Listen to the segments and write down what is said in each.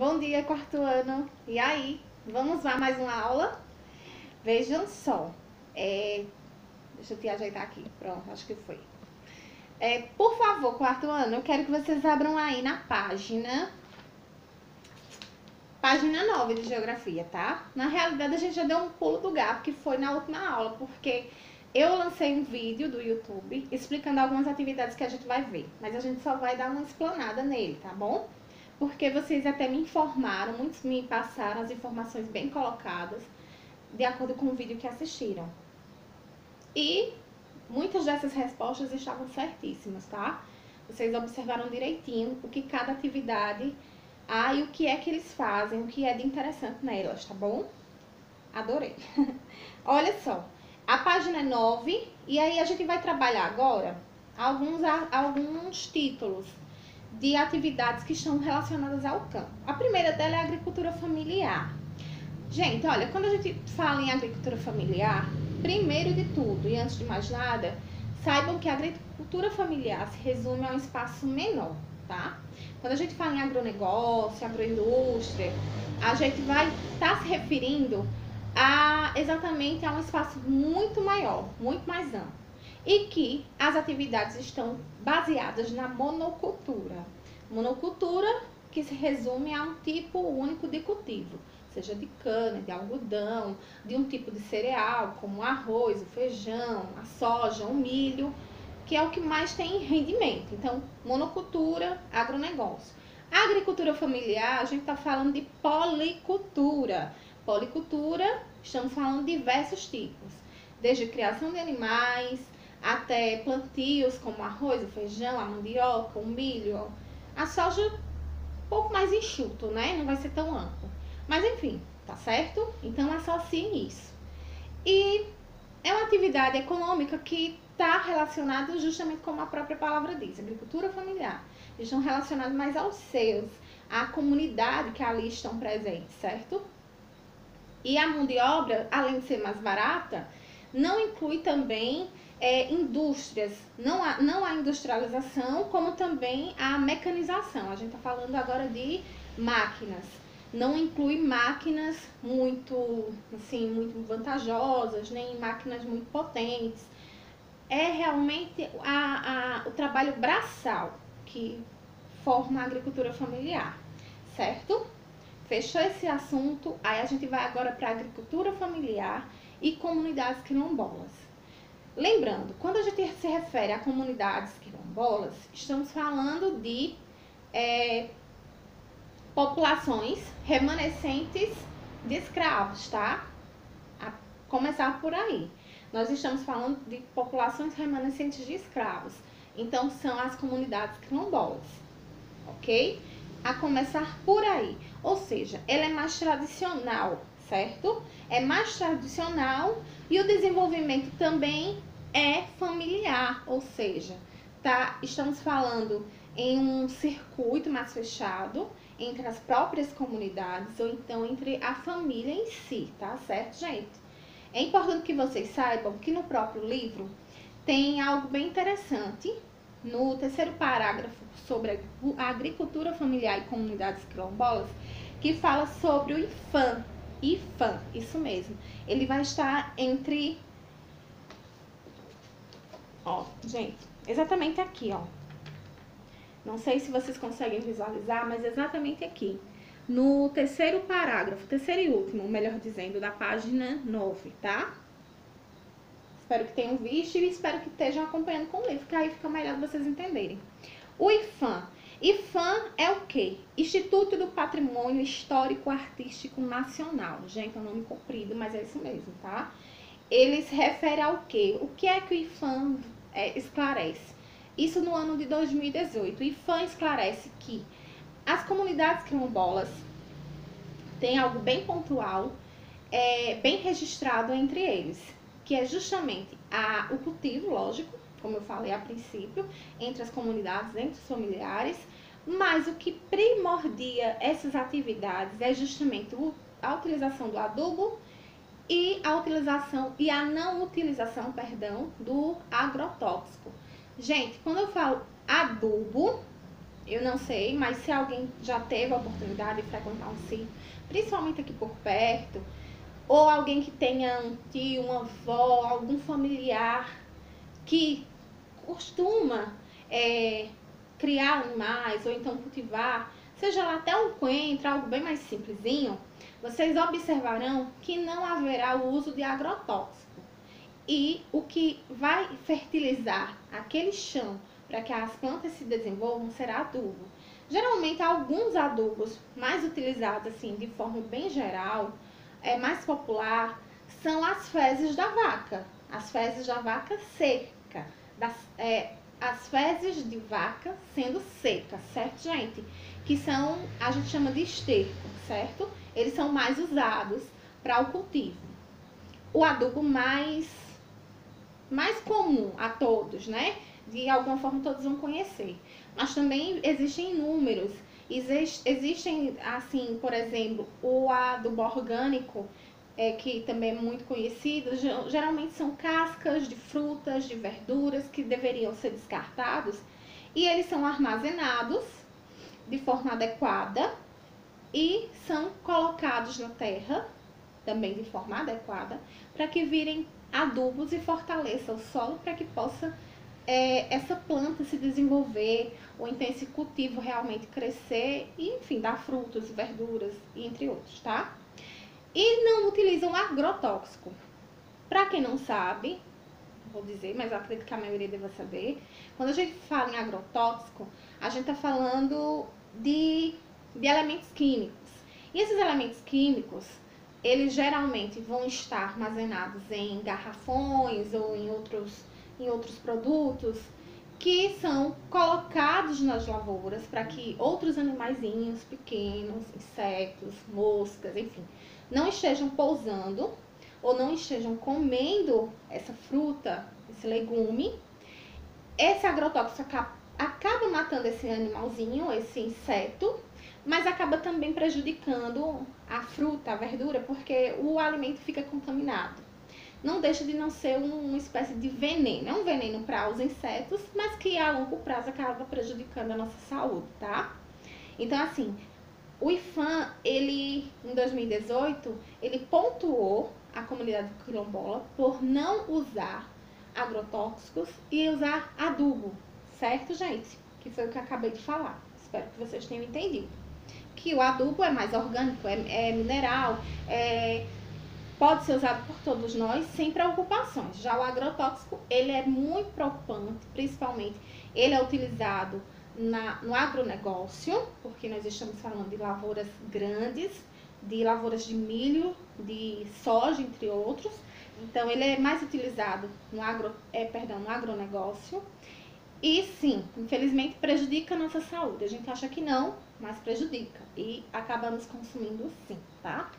Bom dia, quarto ano. E aí? Vamos lá mais uma aula? Vejam só. Deixa eu te ajeitar aqui. Pronto, acho que foi. Por favor, quarto ano, eu quero que vocês abram aí na página 9 de geografia, tá? Na realidade, a gente já deu um pulo do gato, que foi na última aula, porque eu lancei um vídeo do YouTube explicando algumas atividades que a gente vai ver, mas a gente só vai dar uma explanada nele, tá bom? Porque vocês até me informaram, muitos me passaram as informações bem colocadas, de acordo com o vídeo que assistiram. E muitas dessas respostas estavam certíssimas, tá? Vocês observaram direitinho o que cada atividade e o que é que eles fazem, o que é de interessante nelas, tá bom? Adorei. Olha só, a página é 9 e aí a gente vai trabalhar agora alguns títulos de atividades que estão relacionadas ao campo. A primeira dela é a agricultura familiar. Gente, olha, quando a gente fala em agricultura familiar, primeiro de tudo e antes de mais nada, saibam que a agricultura familiar se resume a um espaço menor, tá? Quando a gente fala em agronegócio, agroindústria, a gente vai estar se referindo exatamente a um espaço muito maior, muito mais amplo. E que as atividades estão baseadas na monocultura. Monocultura que se resume a um tipo único de cultivo, seja de cana, de algodão, de um tipo de cereal, como o arroz, o feijão, a soja, o milho, que é o que mais tem rendimento. Então, monocultura, agronegócio. A agricultura familiar, a gente está falando de policultura. Policultura, estamos falando de diversos tipos, desde criação de animais, até plantios como arroz, o feijão, a mandioca, o milho, a soja um pouco mais enxuto, né? Não vai ser tão amplo. Mas enfim, tá certo? Então associem isso. E é uma atividade econômica que está relacionada justamente como a própria palavra diz, agricultura familiar. Eles estão relacionados mais aos seus, à comunidade que ali estão presentes, certo? E a mão de obra, além de ser mais barata, não inclui também indústrias, não há industrialização, como também a mecanização. A gente está falando agora de máquinas. Não inclui máquinas muito vantajosas, nem máquinas muito potentes. É realmente o trabalho braçal que forma a agricultura familiar, certo? Fechou esse assunto, aí a gente vai agora para a agricultura familiar e comunidades quilombolas. Lembrando, quando a gente se refere a comunidades quilombolas, estamos falando de populações remanescentes de escravos, tá? A começar por aí. Nós estamos falando de populações remanescentes de escravos. Então, são as comunidades quilombolas, ok? A começar por aí. Ou seja, ela é mais tradicional, certo? É mais tradicional e o desenvolvimento também é familiar, ou seja, estamos falando em um circuito mais fechado entre as próprias comunidades ou então entre a família em si, tá certo, gente? É importante que vocês saibam que no próprio livro tem algo bem interessante. No terceiro parágrafo sobre a agricultura familiar e comunidades quilombolas, que fala sobre o IFAM. IFAM, isso mesmo. Ele vai estar entre... Ó, gente, exatamente aqui, ó. Não sei se vocês conseguem visualizar, mas exatamente aqui. No terceiro parágrafo, terceiro e último, melhor dizendo, da página 9, tá? Espero que tenham visto e espero que estejam acompanhando com o livro, que aí fica melhor de vocês entenderem. O IFAM. IFAM é o quê? Instituto do Patrimônio Histórico Artístico Nacional. Gente, é um nome comprido, mas é isso mesmo, tá? Ele se refere ao quê? O que é que o IFAM esclarece? Isso no ano de 2018. O IFAM esclarece que as comunidades quilombolas têm algo bem pontual, bem registrado entre eles, que é justamente o cultivo, lógico, como eu falei a princípio, entre as comunidades, entre os familiares, mas o que primordia essas atividades é justamente a utilização do adubo e a não utilização, perdão, do agrotóxico. Gente, quando eu falo adubo, Eu não sei, mas se alguém já teve a oportunidade de frequentar um sítio, principalmente aqui por perto, ou alguém que tenha um tio, uma avó, algum familiar que costuma criar animais ou então cultivar, seja lá até um coentro, algo bem mais simplesinho, vocês observarão que não haverá o uso de agrotóxico. E o que vai fertilizar aquele chão para que as plantas se desenvolvam será adubo. Geralmente, alguns adubos mais utilizados, assim, de forma bem geral, mais popular, são as fezes da vaca. As fezes da vaca seca. As fezes de vaca sendo secas, certo, gente? Que são, a gente chama de esterco, certo? Eles são mais usados para o cultivo. O adubo mais comum a todos, né? De alguma forma todos vão conhecer. Mas também existem inúmeros. Existem, assim, por exemplo, o adubo orgânico, que também é muito conhecido. Geralmente são cascas de frutas, de verduras que deveriam ser descartados. E eles são armazenados de forma adequada e são colocados na terra, também de forma adequada, para que virem adubos e fortaleça o solo para que possa essa planta se desenvolver, ou então esse cultivo realmente crescer e, enfim, dar frutos, verduras, entre outros, tá? E não utilizam agrotóxico. Para quem não sabe, vou dizer, mas eu acredito que a maioria deva saber, quando a gente fala em agrotóxico, a gente está falando de elementos químicos. E esses elementos químicos, eles geralmente vão estar armazenados em garrafões ou em outros produtos que são colocados nas lavouras para que outros animaizinhos pequenos, insetos, moscas, enfim, não estejam pousando ou não estejam comendo essa fruta, esse legume. Esse agrotóxico acaba matando esse animalzinho, esse inseto, mas acaba também prejudicando a fruta, a verdura, porque o alimento fica contaminado. Não deixa de não ser uma espécie de veneno. É um veneno para os insetos, mas que a longo prazo acaba prejudicando a nossa saúde, tá? Então, assim, o IPHAN, ele, em 2018, ele pontuou a comunidade quilombola por não usar agrotóxicos e usar adubo, certo, gente? Que foi o que eu acabei de falar. Espero que vocês tenham entendido. Que o adubo é mais orgânico, é mineral, pode ser usado por todos nós sem preocupações. Já o agrotóxico, ele é muito preocupante, principalmente ele é utilizado no agronegócio, porque nós estamos falando de lavouras grandes, de lavouras de milho, de soja, entre outros. Então, ele é mais utilizado no agronegócio. E sim, infelizmente prejudica a nossa saúde. A gente acha que não, mas prejudica. E acabamos consumindo sim, tá?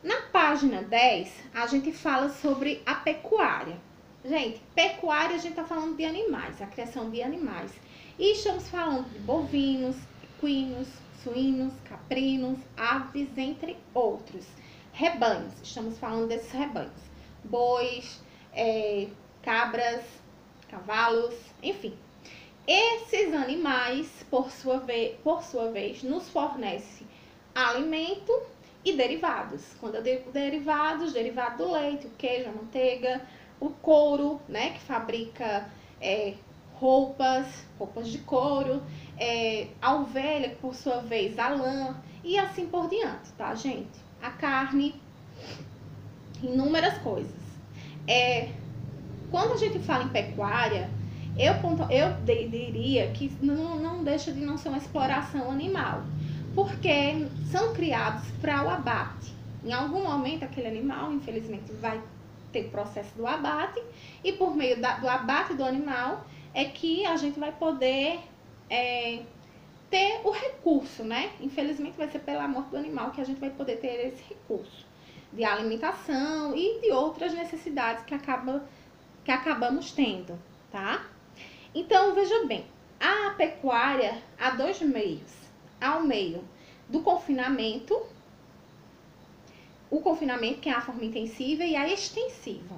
Na página 10, a gente fala sobre a pecuária. Gente, pecuária a gente tá falando de animais, a criação de animais. E estamos falando de bovinos, equinos, suínos, caprinos, aves, entre outros. Rebanhos, estamos falando desses rebanhos. Bois, cabras, cavalos, enfim. Esses animais, por sua vez, nos fornecem alimento e derivados. Quando eu digo derivados, derivado do leite, o queijo, a manteiga, o couro, né, que fabrica roupas de couro, a ovelha, que por sua vez a lã, e assim por diante, tá, gente? A carne, inúmeras coisas. Quando a gente fala em pecuária, eu diria que não deixa de não ser uma exploração animal, porque são criados para o abate. Em algum momento, aquele animal, infelizmente, vai ter o processo do abate, e por meio do abate do animal é que a gente vai poder ter o recurso, né? Infelizmente, vai ser pela morte do animal que a gente vai poder ter esse recurso de alimentação e de outras necessidades que acabamos tendo, tá? Então, veja bem, a pecuária há dois meios. Há o meio do confinamento, o confinamento, que é a forma intensiva, e a extensiva.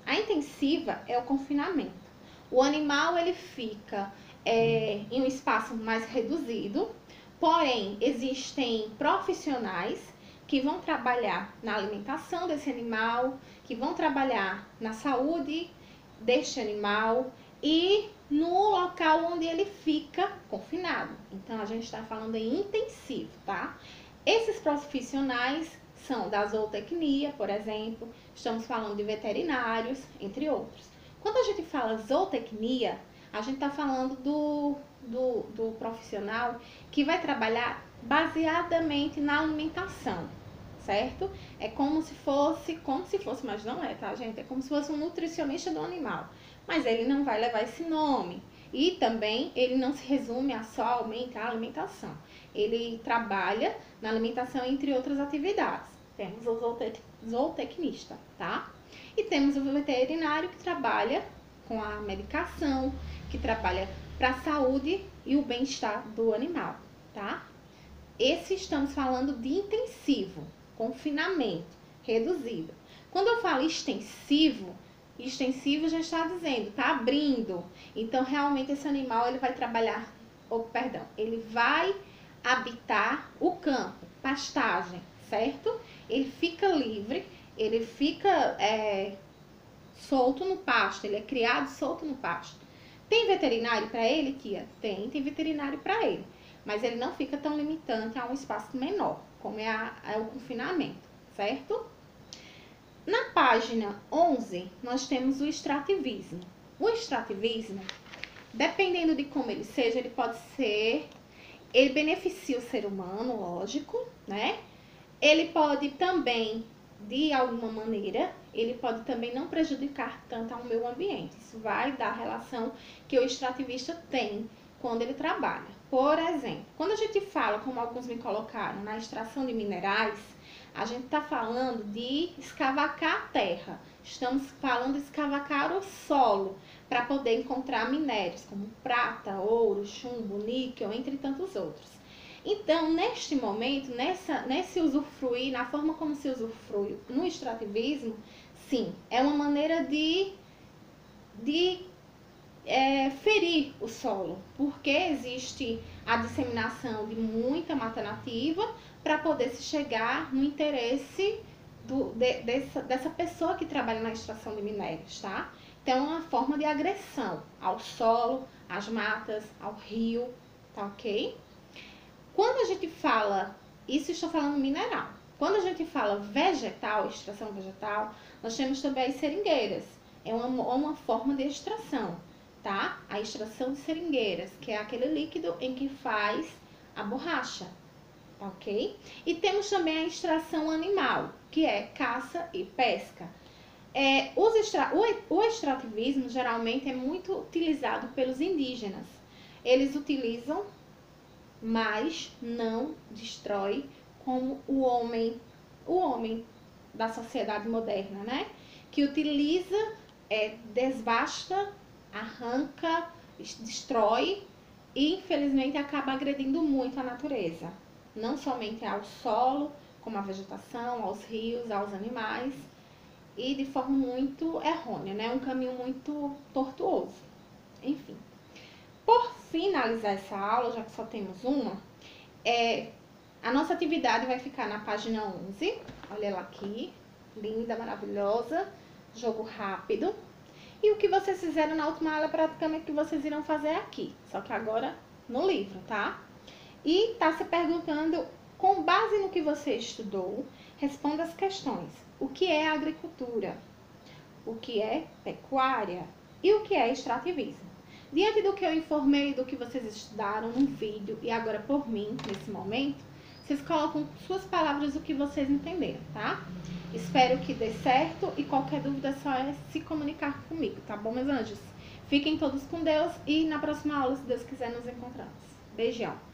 A intensiva é o confinamento. O animal, ele fica em um espaço mais reduzido, porém existem profissionais que vão trabalhar na alimentação desse animal, que vão trabalhar na saúde deste animal e no local onde ele fica confinado. Então a gente está falando em intensivo, tá? Esses profissionais são da zootecnia, por exemplo, estamos falando de veterinários, entre outros. Quando a gente fala zootecnia, a gente está falando do profissional que vai trabalhar baseadamente na alimentação, certo? É como se fosse, mas não é, tá, gente? É como se fosse um nutricionista do animal. Mas ele não vai levar esse nome. E também ele não se resume a só aumentar a alimentação. Ele trabalha na alimentação, entre outras atividades. Temos o zootecnista, tá? E temos o veterinário que trabalha com a medicação, que trabalha para a saúde e o bem-estar do animal, tá? Esse estamos falando de intensivo, confinamento, reduzido. Quando eu falo extensivo já está dizendo, tá abrindo. Então, realmente, esse animal, ele vai trabalhar, ele vai habitar o campo, pastagem, certo? Ele fica livre, ele fica solto no pasto, ele é criado solto no pasto. Tem veterinário para ele, tia? Tem veterinário para ele. Mas ele não fica tão limitante a um espaço menor, como é o confinamento, certo? Na página 11, nós temos o extrativismo. O extrativismo, dependendo de como ele seja, ele beneficia o ser humano, lógico, né? Ele pode também, de alguma maneira, ele pode também não prejudicar tanto ao meio ambiente. Isso vai da relação que o extrativista tem quando ele trabalha. Por exemplo, quando a gente fala, como alguns me colocaram, na extração de minerais, a gente está falando de escavacar a terra. Estamos falando de escavacar o solo para poder encontrar minérios como prata, ouro, chumbo, níquel, entre tantos outros. Então, neste momento, nesse usufruir, na forma como se usufrui no extrativismo, sim, é uma maneira de ferir o solo, porque existe a disseminação de muita mata nativa para poder se chegar no interesse dessa pessoa que trabalha na extração de minérios, tá? Então, é uma forma de agressão ao solo, às matas, ao rio, tá ok? Quando a gente fala, isso estou falando mineral, quando a gente fala vegetal, extração vegetal, nós temos também as seringueiras, é uma forma de extração, tá? A extração de seringueiras, que é aquele líquido em que faz a borracha, ok? E temos também a extração animal, que é caça e pesca. O extrativismo geralmente é muito utilizado pelos indígenas. Eles utilizam, mas não destrói como o homem da sociedade moderna, né? Que utiliza, desbasta, arranca, destrói e infelizmente acaba agredindo muito a natureza. Não somente ao solo, como a vegetação, aos rios, aos animais, e de forma muito errônea, né? Um caminho muito tortuoso. Enfim. Por finalizar essa aula, já que só temos uma, a nossa atividade vai ficar na página 11. Olha ela aqui, linda, maravilhosa, jogo rápido. E o que vocês fizeram na última aula é praticamente o que vocês irão fazer aqui, só que agora no livro, tá? E tá se perguntando, com base no que você estudou, responda as questões. O que é agricultura? O que é pecuária? E o que é extrativismo? Diante do que eu informei, do que vocês estudaram no vídeo e agora por mim, nesse momento, vocês colocam suas palavras o que vocês entenderam, tá? Espero que dê certo e qualquer dúvida é só se comunicar comigo, tá bom, meus anjos? Fiquem todos com Deus e na próxima aula, se Deus quiser, nos encontramos. Beijão!